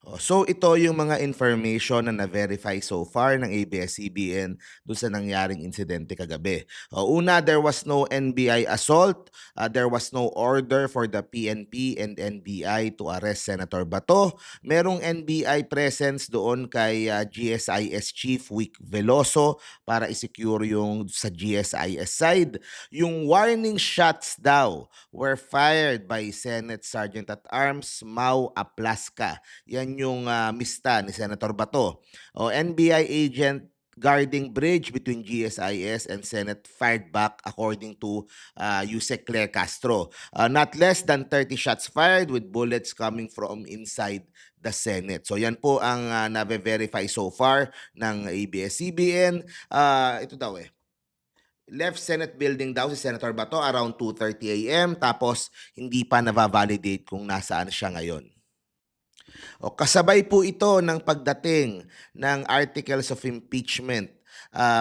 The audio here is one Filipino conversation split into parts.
So ito yung mga information na na-verify so far ng ABS-CBN dun sa nangyaring insidente kagabi. Una, there was no NBI assault. There was no order for the PNP and NBI to arrest Senator Bato. Merong NBI presence doon kay GSIS Chief Vic Veloso para isecure yung sa GSIS side. Yung warning shots daw were fired by Senate Sergeant at Arms Mau Aplaska. Yan yung mista ni Senator Bato. NBI agent guarding bridge between GSIS and Senate fired back according to Yusek Claire Castro. Not less than 30 shots fired with bullets coming from inside the Senate. So yan po ang na-verify so far ng ABS-CBN. Ito daw left Senate building daw si Senator Bato around 2:30 a.m. tapos hindi pa na-validate kung nasaan siya ngayon. Kasabay po ito ng pagdating ng articles of impeachment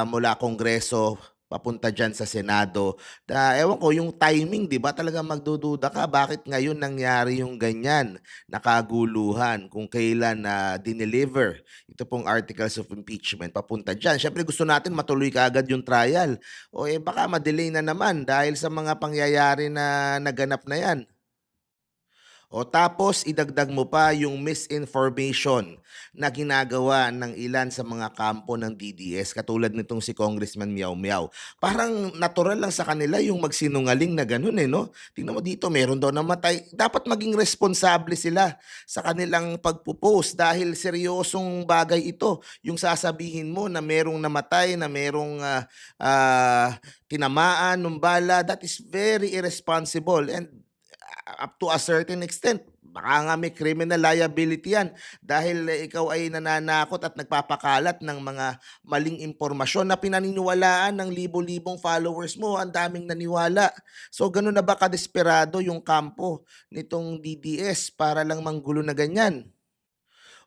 mula Kongreso papunta dyan sa Senado. Ewan ko, yung timing, di ba? Talagang magdududa ka, bakit ngayon nangyari yung ganyan, nakaguluhan, kung kailan na dineliver ito pong articles of impeachment papunta dyan. Siyempre gusto natin matuloy kaagad yung trial. Baka madelay na naman dahil sa mga pangyayari na naganap na yan. Tapos idagdag mo pa yung misinformation na ginagawa ng ilan sa mga kampo ng DDS katulad nitong si Congressman Miao Miao. Parang natural lang sa kanila yung magsinungaling na ganun no? Tingnan mo dito, meron daw namatay. Dapat maging responsable sila sa kanilang pagpo-post dahil seryosong bagay ito. Yung sasabihin mo na merong namatay, na merong tinamaan ng bala, that is very irresponsible and up to a certain extent, baka nga may criminal liability yan dahil ikaw ay nananakot at nagpapakalat ng mga maling impormasyon na pinaniniwalaan ng libo-libong followers mo, ang daming naniwala. So ganun na ba kadesperado yung kampo nitong DDS para lang manggulo na ganyan?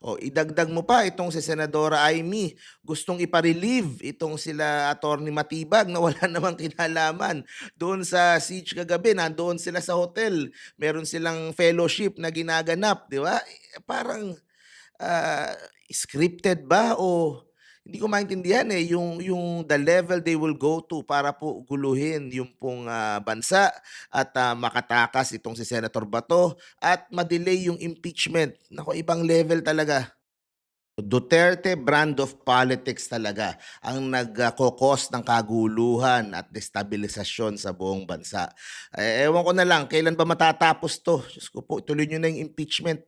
Idagdag mo pa itong si Senadora Amy, gustong ipa-relieve itong sila Attorney Matibag na wala namang kinalaman. Doon sa siege kagabi, nandoon sila sa hotel. Meron silang fellowship na ginaganap, di ba? Parang ah, scripted ba o hindi ko maintindihan yung the level they will go to para po guluhin yung pong bansa at makatakas itong si Senator Bato at ma-delay yung impeachment. Nako, ibang level talaga. Duterte brand of politics talaga ang nagko-cause ng kaguluhan at destabilisasyon sa buong bansa. Ewan ko na lang kailan ba matatapos 'to. Diyos ko po, ituloy niyo na yung impeachment.